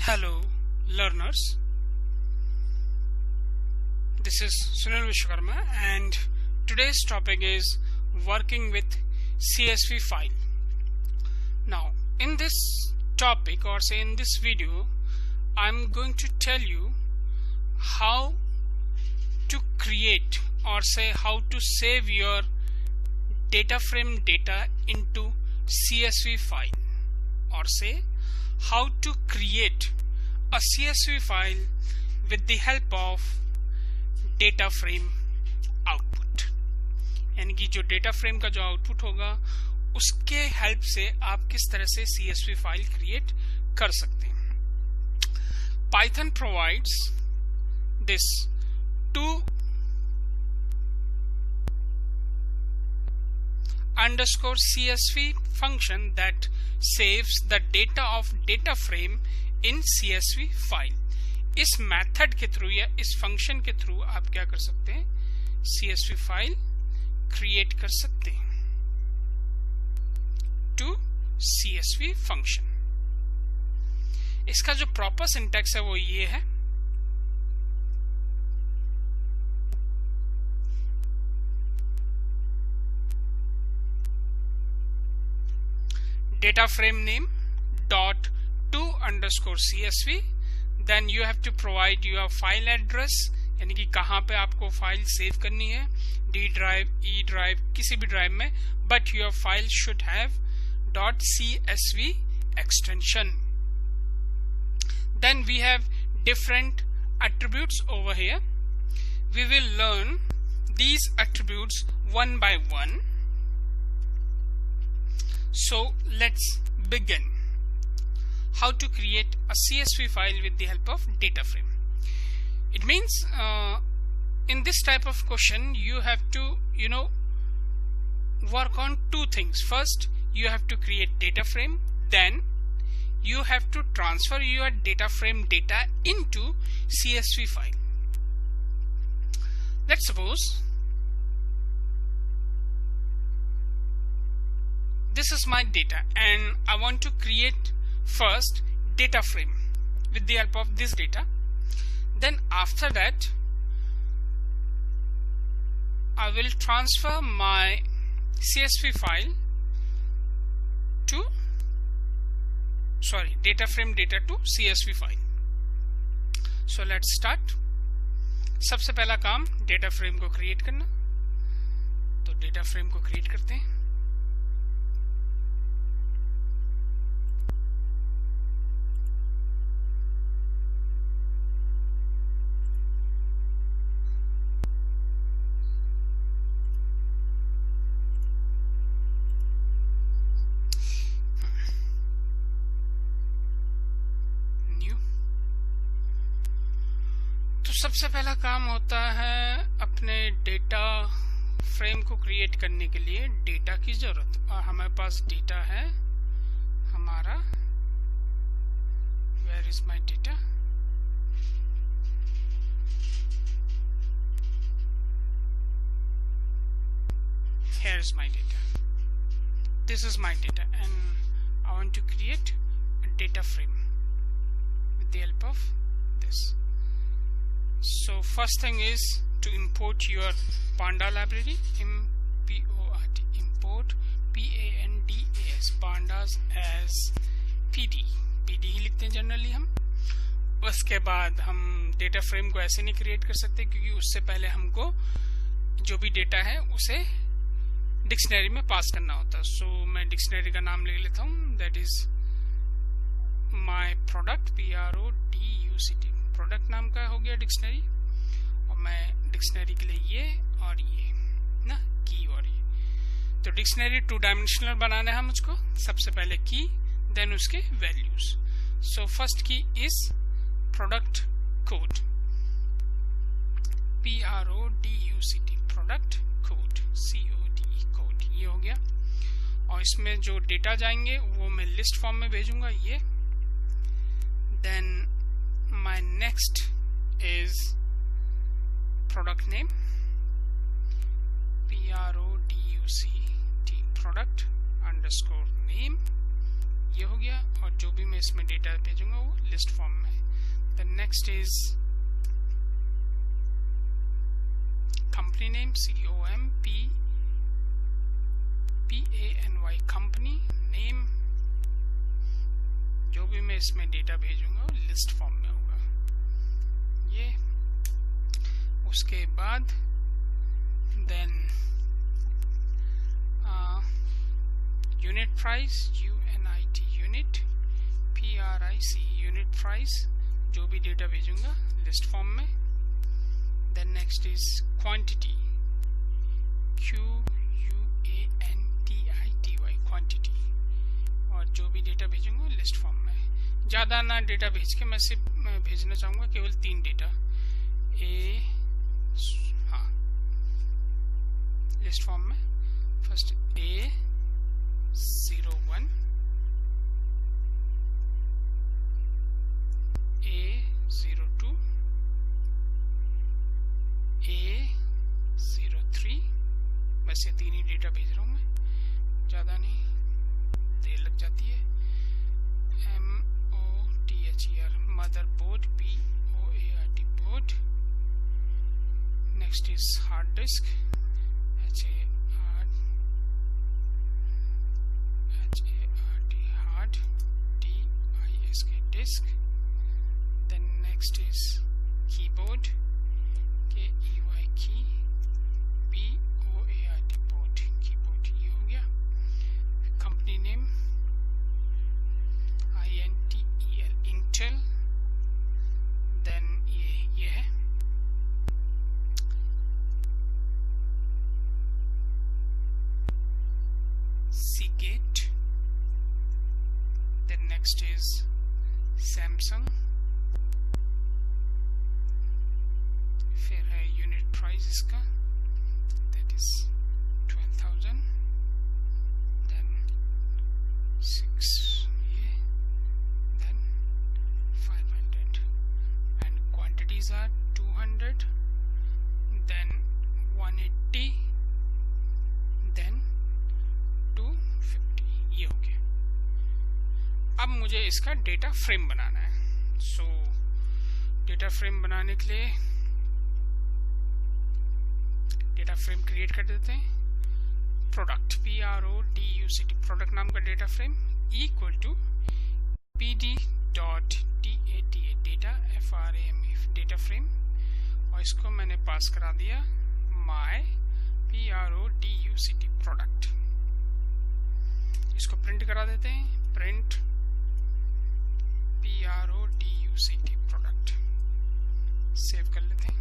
Hello learners, this is Sunil Vishwakarma and today's topic is working with CSV file. Now in this topic, or say in this video, I'm going to tell you how to create, or say how to save your data frame data into CSV file, or say how to create a CSV file with the help of data frame output. यानी कि जो data frame का जो output होगा उसके help से आप किस तरह से CSV फाइल क्रिएट कर सकते हैं. Python provides this $_CSV function that saves the data of data frame in CSV file. इस मेथड के थ्रू या इस फंक्शन के थ्रू आप क्या कर सकते हैं, CSV फाइल क्रिएट कर सकते हैं टू CSV फंक्शन. इसका जो प्रॉपर सिंटैक्स है वो ये है. Data frame name dot $_CSV. Then you have to provide your file address, यानी कि कहाँ पे आपको फाइल सेव करनी है, D drive, E drive, किसी भी ड्राइव में, but your file should have .csv extension. Then we have different attributes over here. We will learn these attributes one by one. So let's begin. How to create a CSV file with the help of data frame. It means in this type of question you have to work on two things. First, you have to create data frame, then you have to transfer your data frame data into CSV file. Let's suppose this is my data and I want to create first data frame with the help of this data. Then after that I will transfer my CSV file to data frame data to CSV file. So let's start. सबसे पहला काम data frame को create करना. तो data frame को create करते हैं. सबसे पहला काम होता है अपने डेटा फ्रेम को क्रिएट करने के लिए डेटा की जरूरत, और हमारे पास डेटा है हमारा. Where is my data? Here is my data. This is my data and I want to create a data frame with the help of this. So first thing is to import your Panda library, import pandas, pandas as pd ही लिखते हैं generally हम. उसके बाद हम data frame को ऐसे नहीं create कर सकते क्योंकि उससे पहले हमको जो भी डेटा है उसे डिक्शनरी में पास करना होता है. सो मैं डिक्शनरी का नाम ले लेता हूँ, that is my product, PRODUCT. Product नाम का हो गया डिक्शनरी, और मैं डिक्शनरी के लिए ये और ये ना की और ये. तो डिक्शनरी 2 डायमेंशनल बनाना है मुझको. सबसे पहले की, देन उसके वैल्यूज. सो फर्स्ट की is product code, PRODUCT, product code, CODE code. ये हो गया. और इसमें जो डेटा जाएंगे वो मैं लिस्ट फॉर्म में भेजूंगा ये. Then my next is product name, PRODUCT, product_name. ये हो गया, और जो भी मैं इसमें डेटा भेजूंगा वो लिस्ट फॉर्म में। The next is company name, COMPANY, company name. जो भी मैं इसमें डेटा भेजूंगा वो लिस्ट फॉर्म में होगा। ये उसके बाद then unit price, UNIT unit, PRIC unit price, जो भी डेटा भेजूंगा लिस्ट फॉर्म में। Then next is quantity, QUANTITY quantity, और जो भी डेटा भेजूंगा लिस्ट फॉर्म में। ज़्यादा ना डेटा भेज के मैं सिर्फ भेजना चाहूँगा केवल 3 डेटा। लिस्ट फॉर्म में फर्स्ट A01, A02, A03, बस ये 3 ही डेटा भेज रहा हूँ मैं, ज़्यादा नहीं, देर लग जाती है। MOTHER motherboard, BOARD board. Next is hard disk, HARD hard, DISK disk. Then next is keyboard, KEY key, BOARD board, keyboard, ये हो गया। Company name INTEL Intel. देन ये है Seagate। Then next is Samsung. फिर है यूनिट प्राइस इसका, that is 12,000। Then 6 ये, then 500 and quantities are 200, then 180, then 250। ये हो गया। अब मुझे इसका डेटा फ्रेम बनाना है। सो डेटा फ्रेम बनाने के लिए डेटा फ्रेम क्रिएट कर देते हैं। प्रोडक्ट, PRODUCT, प्रोडक्ट नाम का data frame equal to PD.data, data FRAME, data frame, और इसको मैंने पास करा दिया my PRODUCT प्रोडक्ट। इसको प्रिंट करा देते हैं, प्रिंट PRODUCT प्रोडक्ट। सेव कर लेते हैं।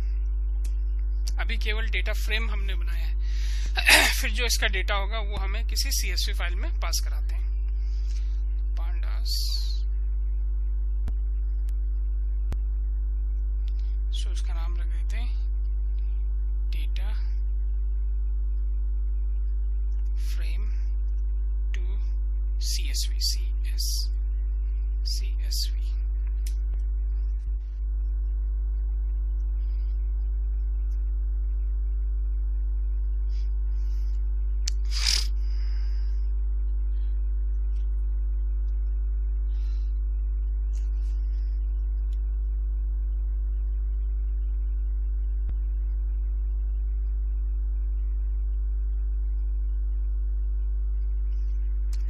अभी केवल डेटा फ्रेम हमने बनाया है। फिर जो इसका डेटा होगा वो हमें किसी CSV फाइल में पास कराते हैं। पांडास, सो उसका नाम रख देते हैं data frame to CSV, CSV।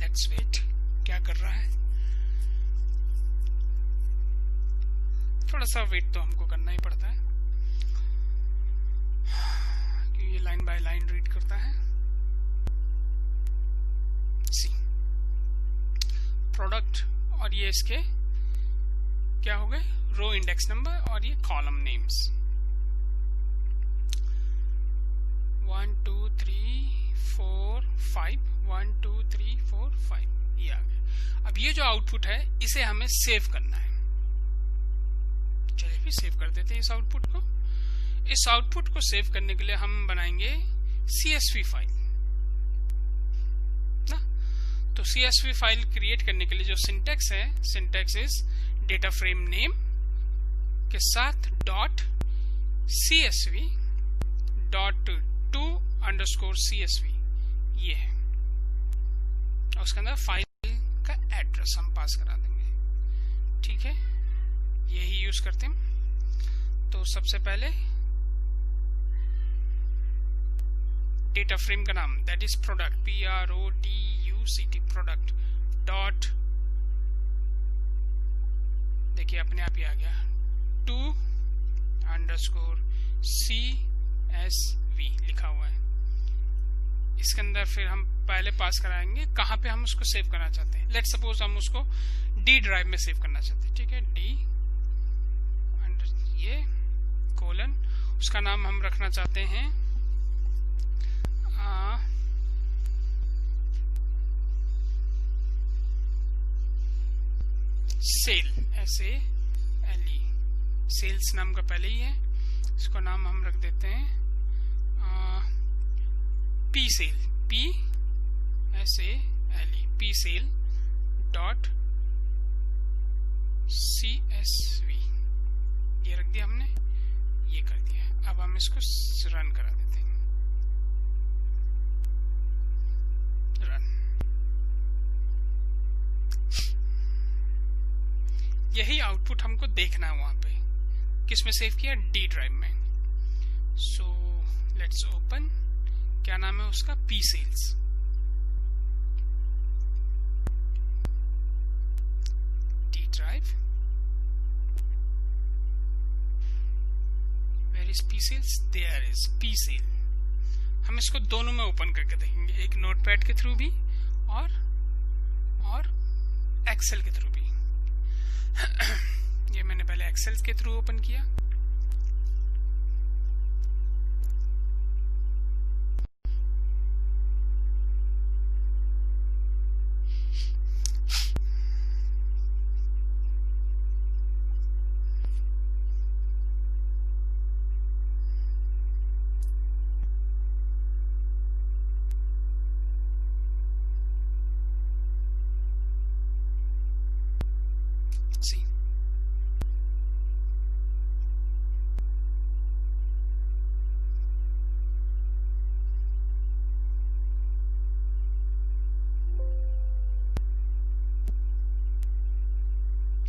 Let's wait, क्या कर रहा है। थोड़ा सा वेट तो हमको करना ही पड़ता है क्योंकि ये लाइन बाय लाइन रीड करता है। सी प्रोडक्ट, और ये इसके क्या हो गए, रो इंडेक्स नंबर, और ये कॉलम नेम्स 1 2 3 4 5, 1 2 3 4 5, ये आ गया। अब ये जो आउटपुट है इसे हमें सेव करना है। चलिए भी सेव कर देते हैं इस आउटपुट को। इस आउटपुट को सेव करने के लिए हम बनाएंगे CSV फाइल ना। तो CSV फाइल क्रिएट करने के लिए जो सिंटैक्स है, syntax is data frame name के साथ dot CSV dot two underscore CSV, ये है, और उसके अंदर फाइल का एड्रेस। एड्रेस हम पास करा देंगे। ठीक है, यही यूज करते हैं। तो सबसे पहले डेटा फ्रेम का नाम that is product, PRODUCT, product dot, देखिए अपने आप ही आ गया, टू अंडरस्कोर CSV लिखा हुआ है। इसके अंदर फिर हम पहले पास कराएंगे कहाँ पे हम उसको सेव करना चाहते हैं। लेट सपोज हम उसको D ड्राइव में सेव करना चाहते हैं। ठीक है, D ये कोलन, उसका नाम हम रखना चाहते हैं सेल, SALE, सेल्स नाम का पहले ही है, इसको नाम हम रख देते हैं PSALE, PSALE, PSALE dot CSV, ये रख दिया हमने, ये कर दिया। अब हम इसको रन करा देते हैं, रन। यही आउटपुट हमको देखना है वहां पे, किस में सेव किया, D ड्राइव में। सो लेट्स ओपन, क्या नाम है उसका, PSALES, D drive, where is PSALES, there is PSALE। हम इसको दोनों में ओपन करके देखेंगे, एक नोटपैड के थ्रू भी और एक्सेल के थ्रू भी। ये मैंने पहले एक्सेल के थ्रू ओपन किया,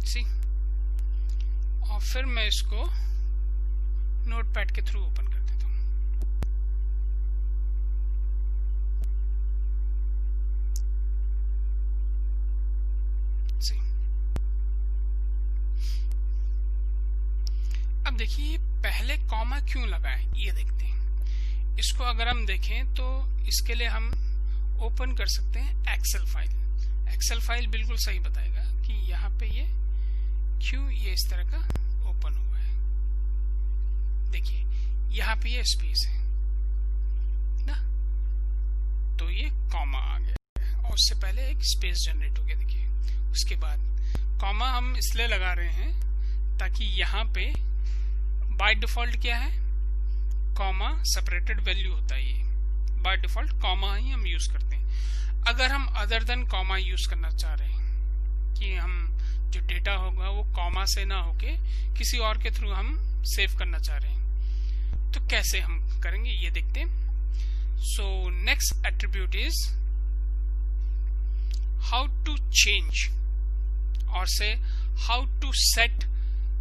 सी और फिर मैं इसको नोटपैड के थ्रू ओपन कर देता हूँ। अब देखिए पहले कॉमा क्यों लगा है, ये देखते हैं। इसको अगर हम देखें तो इसके लिए हम ओपन कर सकते हैं एक्सेल फाइल। एक्सेल फाइल बिल्कुल सही बताएगा कि यहाँ पे ये क्यों ये इस तरह का ओपन हुआ है। देखिए यहाँ पे ये स्पेस है ना, तो ये कॉमा आ गया और उससे पहले एक स्पेस जनरेट हो गया। देखिए उसके बाद कॉमा हम इसलिए लगा रहे हैं ताकि यहाँ पे बाय डिफॉल्ट क्या है, कॉमा सेपरेटेड वैल्यू होता है। ये बाय डिफॉल्ट कॉमा ही हम यूज करते हैं। अगर हम अदर देन कॉमा यूज करना चाह रहे हैं कि हम जो डेटा होगा वो कॉमा से ना होके किसी और के थ्रू हम सेव करना चाह रहे हैं, तो कैसे हम करेंगे ये देखते हैं। So next attribute is how to change और से हाउ टू सेट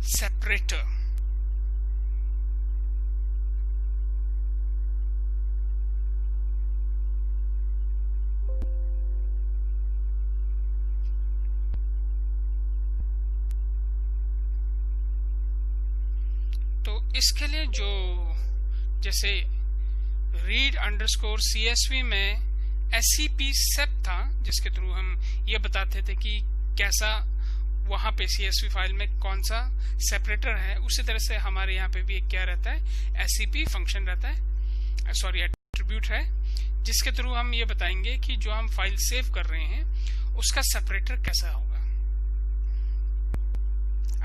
सेपरेटर। तो इसके लिए जो जैसे रीड अंडरस्कोर CSV में SCP सेप था जिसके थ्रू हम ये बताते थे कि कैसा वहां पे CSV फाइल में कौन सा सेपरेटर है, उसी तरह से हमारे यहाँ पे भी एक क्या रहता है, SCP फंक्शन रहता है, सॉरी एट्रीब्यूट है, जिसके थ्रू हम ये बताएंगे कि जो हम फाइल सेव कर रहे हैं उसका सेपरेटर कैसा होगा।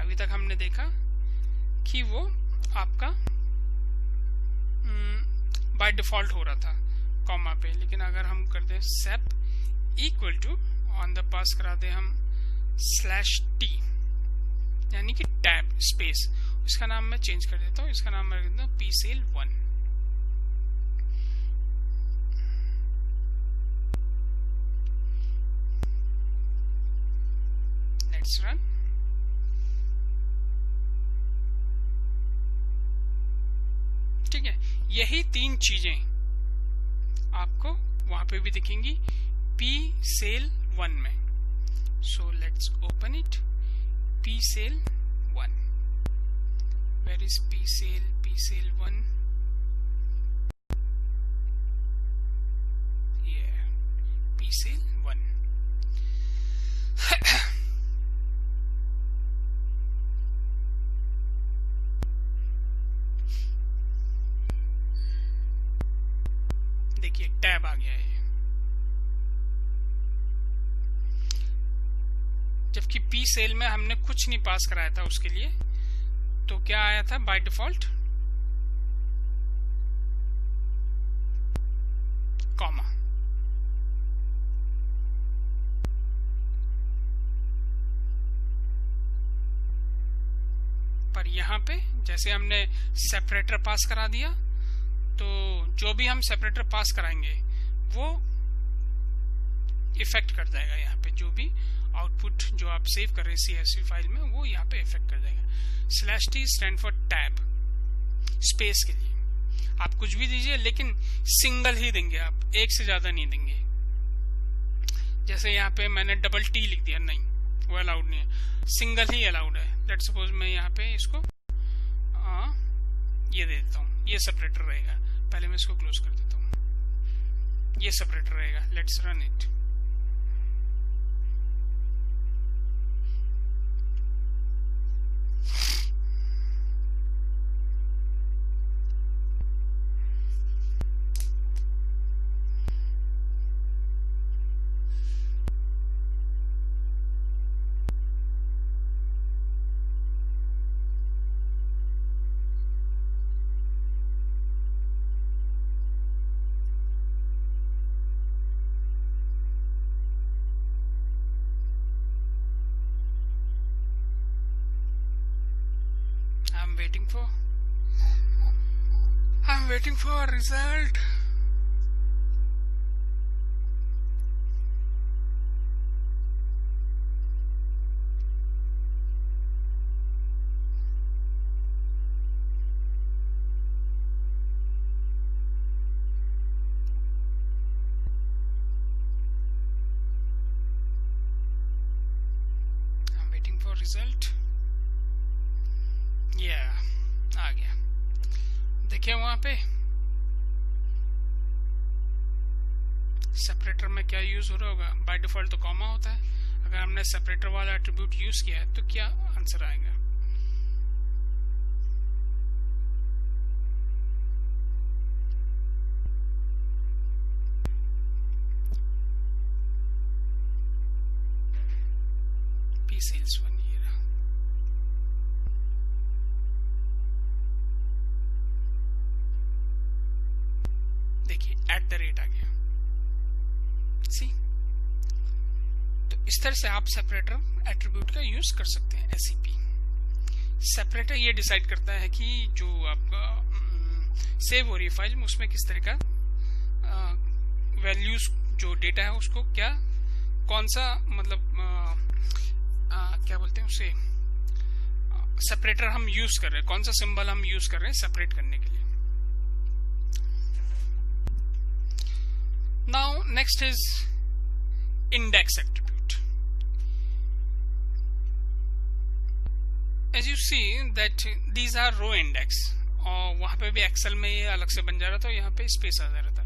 अभी तक हमने देखा कि वो आपका बाय डिफॉल्ट हो रहा था कॉमा पे, लेकिन अगर हम कर दें सेप इक्वल टू ऑन द पास करा दें हम /t यानी कि टैब स्पेस, इसका नाम मैं चेंज कर देता हूँ, इसका नाम मैं रख देता हूँ PSALE1। यही 3 चीजें आपको वहां पे भी दिखेंगी पी सेल 1 में। So let's open it. P sale 1, where is P sale 1? P sale 1। देखिए टैब आ गया है, जबकि पी सेल में हमने कुछ नहीं पास कराया था उसके लिए। तो क्या आया था बाय डिफॉल्ट? कॉमा। पर यहाँ पे जैसे हमने सेपरेटर पास करा दिया, तो जो भी हम सेपरेटर पास कराएंगे वो इफेक्ट कर जाएगा यहाँ पे। जो भी आउटपुट जो आप सेव कर रहे हैं CSV फाइल में, वो यहाँ पे इफेक्ट कर जाएगा। /T stand for tab, space के लिए आप कुछ भी दीजिए, लेकिन सिंगल ही देंगे आप, एक से ज्यादा नहीं देंगे। जैसे यहाँ पे मैंने $T लिख दिया, नहीं वो अलाउड नहीं है, सिंगल ही अलाउड है। लेट सपोज मैं यहाँ पे इसको ये दे देता हूँ, ये सेपरेटर रहेगा। पहले मैं इसको क्लोज कर देता हूँ, ये सेपरेटर रहेगा। Let's run it. I'm waiting for a result. I'm waiting for result. Yeah, आ गया। देखिए वहां पे सेपरेटर में क्या यूज हो रहा होगा? बाय डिफॉल्ट तो कॉमा होता है। अगर हमने सेपरेटर वाला एट्रीब्यूट यूज किया है तो क्या आंसर आएगा? पी सेल्स 1 ये रहा। देखिए @ आ गया। सी, तो इस तरह से आप सेपरेटर एट्रीब्यूट का यूज कर सकते हैं। SEP सेपरेटर ये डिसाइड करता है कि जो आपका सेव हो रही है फाइल, उसमें किस तरह का वैल्यूज, जो डेटा है उसको क्या, कौन सा मतलब क्या बोलते हैं उसे, सेपरेटर हम यूज कर रहे हैं, कौन सा सिंबल हम यूज कर रहे हैं सेपरेट करने के लिए। Now next is index attribute. As you see that these are row index, और वहां पे भी एक्सेल में ये अलग से बन जा रहा था, यहाँ पे स्पेस आ जा रहा था।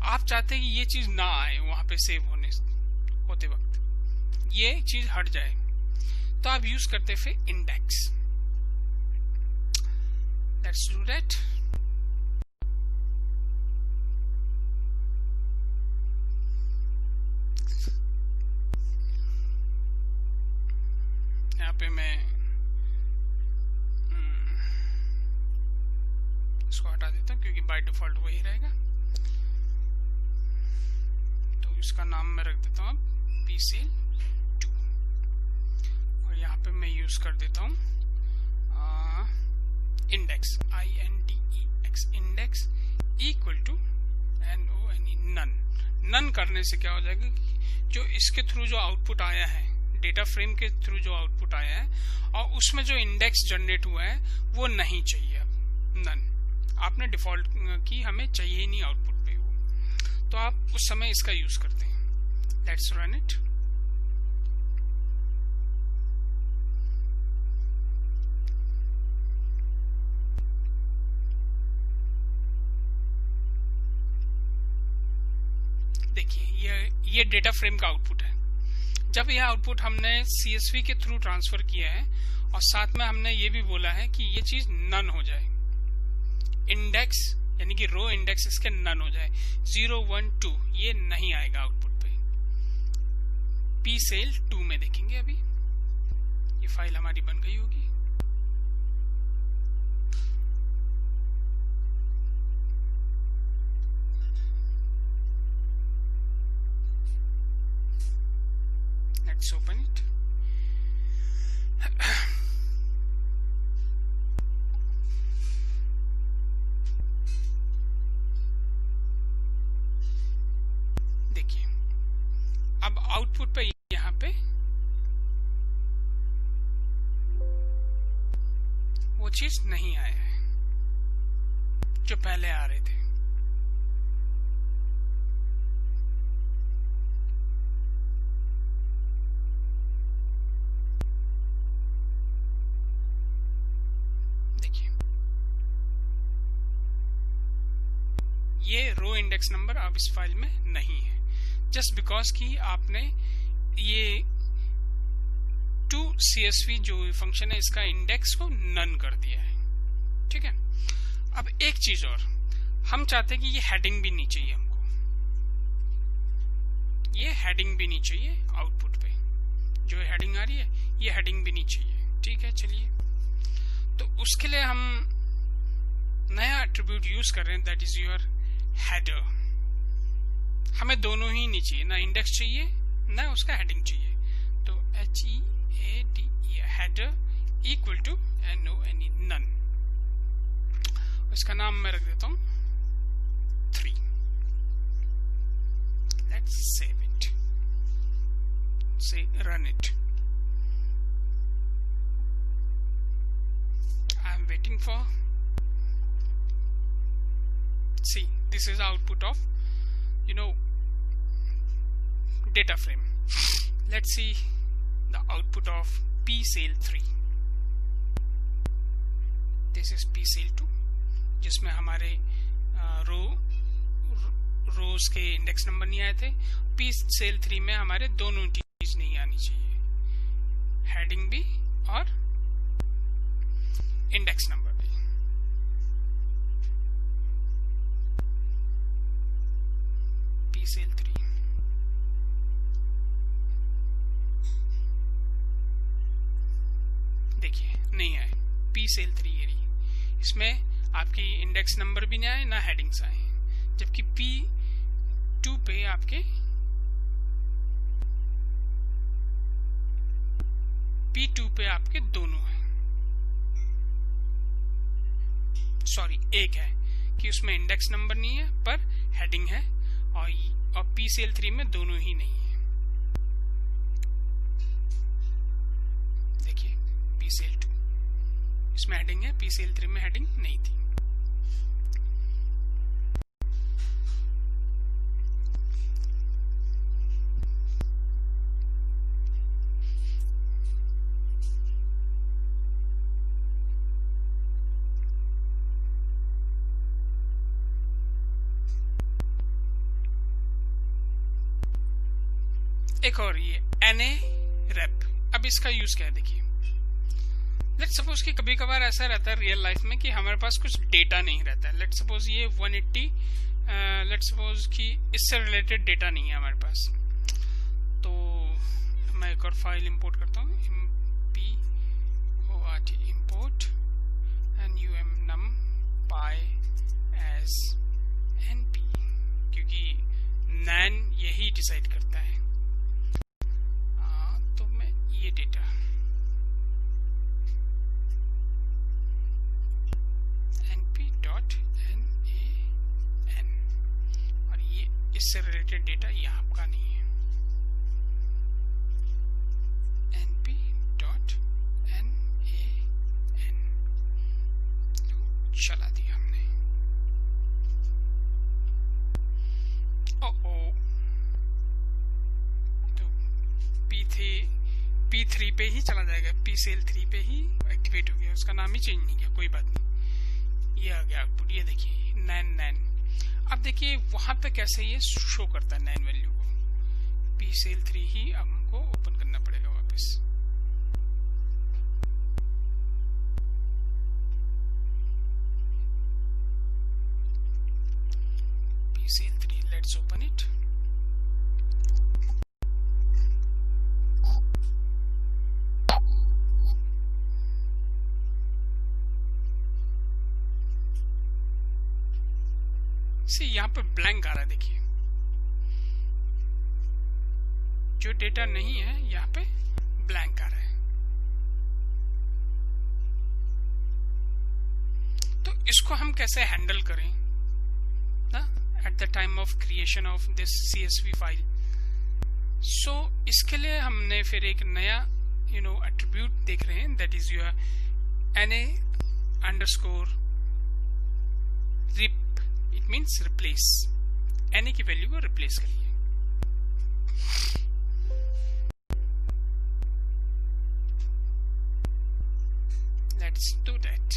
आप चाहते हैं कि ये चीज ना आए वहां पे सेव होते वक्त, ये चीज हट जाए, तो आप यूज करते फिर इंडेक्स। Let's do that. यहाँ पे मैं इसको हटा देता हूँ क्योंकि बाय डिफॉल्ट वही रहेगा। तो इसका नाम मैं रख देता हूँ psel2, और यहाँ पे मैं यूज कर देता हूँ index, INDEX, index equal to NONE, none करने से क्या हो जाएगा कि जो इसके थ्रू जो आउटपुट आया है, डेटा फ्रेम के थ्रू जो आउटपुट आया है और उसमें जो इंडेक्स जनरेट हुआ है वो नहीं चाहिए अब, नन। आपने डिफ़ॉल्ट की हमें चाहिए ही नहीं आउटपुट पे वो, तो आप उस समय इसका यूज़ करते हैं। Let's run it. देखिए ये डेटा फ्रेम का आउटपुट है। जब यह आउटपुट हमने CSV के थ्रू ट्रांसफर किया है और साथ में हमने ये भी बोला है कि ये चीज नन हो जाए, इंडेक्स यानी कि रो इंडेक्स इसके नन हो जाए, 0 1 2 ये नहीं आएगा आउटपुट पे। P सेल 2 में देखेंगे, अभी ये फाइल हमारी बन गई होगी। Let's open it. देखिए अब आउटपुट पे यहाँ पे वो चीज नहीं आया है जो पहले आ रहे थे। ये रो इंडेक्स नंबर अब इस फाइल में नहीं है, जस्ट बिकॉज कि आपने ये टू CSV जो फंक्शन है इसका इंडेक्स को नन कर दिया है। ठीक है, अब एक चीज और, हम चाहते हैं कि ये हेडिंग भी नहीं चाहिए हमको, ये हेडिंग भी नहीं चाहिए आउटपुट पे, जो हेडिंग आ रही है ये हेडिंग भी नहीं चाहिए। ठीक है, चलिए तो उसके लिए हम नया एट्रीब्यूट यूज कर रहे हैं, दैट इज योर हेडर। हमें दोनों ही नहीं चाहिए, ना इंडेक्स चाहिए ना उसका हेडिंग चाहिए, तो HEAD header equal to NONE none. इसका नाम मैं रख देता हूं 3। लेट्स सेव इट, से run it. I am waiting for, see this is output of data frame. Let's see the output of P cell 3. this is P cell 2 जिसमें हमारे रोज के इंडेक्स नंबर नहीं आए थे। P cell 3 में हमारे दोनों चीज नहीं आनी चाहिए, हेडिंग भी और इंडेक्स नंबर। सेल 3 देखिए नहीं आए, P सेल 3 ये रही, इसमें आपकी इंडेक्स नंबर भी नहीं आए ना हेडिंग्स आए, जबकि P2 पे आपके P2 पे आपके दोनों हैं, सॉरी एक है कि उसमें इंडेक्स नंबर नहीं है पर हेडिंग है, और P सेल 3 में दोनों ही नहीं है। देखिए P सेल 2 इसमें हेडिंग है, P सेल 3 में हेडिंग नहीं थी। एक और ये NA rep, अब इसका यूज क्या है देखिए। लेट्स सपोज कि कभी कभार ऐसा रहता है रियल लाइफ में कि हमारे पास कुछ डेटा नहीं रहता है। लेट्स सपोज ये 180 लेट्स सपोज कि इससे रिलेटेड डेटा नहीं है हमारे पास, तो मैं एक और फाइल इंपोर्ट करता हूँ, import import numpy as np, क्योंकि nan यही डिसाइड करता है। तो मैं ये डेटा np.nan, और ये इससे रिलेटेड डेटा ये आपका नहीं है, np.nan चला दिया हमने। पे ही चला जाएगा, पी सेल 3 पे ही एक्टिवेट हो गया, उसका नाम ही चेंज नहीं किया, कोई बात नहीं। ये आ गया आउटपुट, ये देखिए 9। अब देखिए वहां पे कैसे ये शो करता है 9 वैल्यू को। पी सेल 3 ही अब हमको ओपन करना पड़ेगा वापस। P sale 3, let's open it. यहाँ पे ब्लैंक आ रहा है, देखिए जो डेटा नहीं है यहाँ पे ब्लैंक आ रहा है। तो इसको हम कैसे हैंडल करें ना at the time of creation of this CSV file. So इसके लिए हमने फिर एक नया एट्रीब्यूट देख रहे हैं, that is your NA_ rip, it means replace. NA की वैल्यू को रिप्लेस करिए। Let's do that.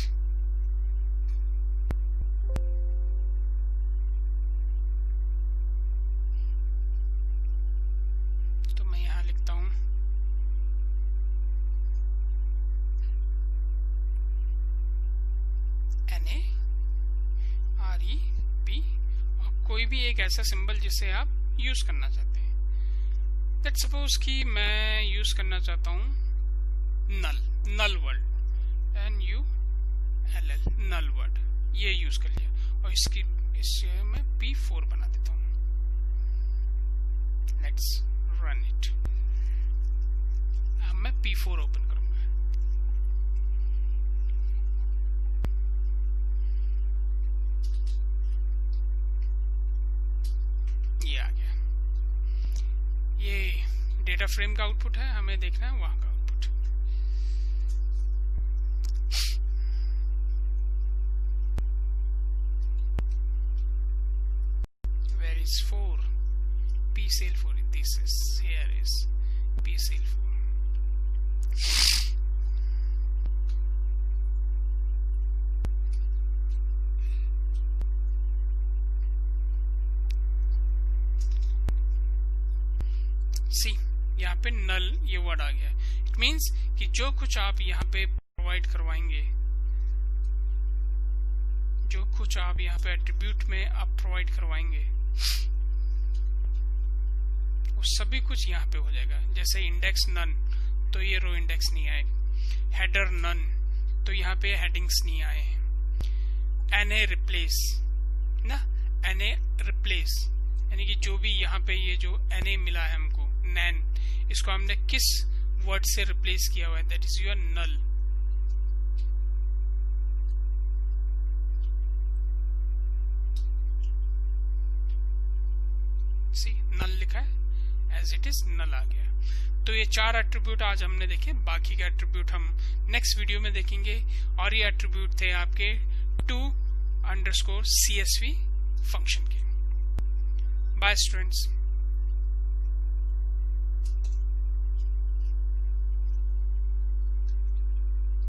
तो मैं यहां लिखता हूं NA_REP और कोई भी एक ऐसा सिंबल जिसे आप यूज करना चाहते हैं। लेट्स सपोज कि मैं यूज करना चाहता हूं नल वर्ड, NULL, नल वर्ड, ये यूज कर लिया और इससे मैं P4 बना देता हूं। Let's run it. अब मैं P4 ओपन करूंगा। ये आ गया, ये डेटा फ्रेम का आउटपुट है, हमें देखना है वहां का output. Where is 4? P cell 4. This is, here is P cell 4. सी यहाँ पे नल ये वर्ड आ गया। इट मीन्स कि जो कुछ आप यहाँ पे प्रोवाइड करवाएंगे, जो कुछ आप यहाँ पे एट्रीब्यूट में आप प्रोवाइड करवाएंगे, वो सभी कुछ यहाँ पे हो जाएगा। जैसे इंडेक्स नन, तो ये रो इंडेक्स नहीं आए। हेडर नन, तो यहाँ पे हेडिंग्स नहीं आए। NA रिप्लेस ना, NA रिप्लेस यानी कि जो भी यहाँ पे ये जो NA मिला है हमको, नैन, इसको हमने किस वर्ड से रिप्लेस किया हुआ है, दैट इज योर नल। सी नल लिखा है, एज इट इज नल आ गया। तो ये 4 एट्रीब्यूट आज हमने देखे, बाकी के एट्रीब्यूट हम नेक्स्ट वीडियो में देखेंगे। और ये एट्रीब्यूट थे आपके to_CSV फंक्शन के। Bye students.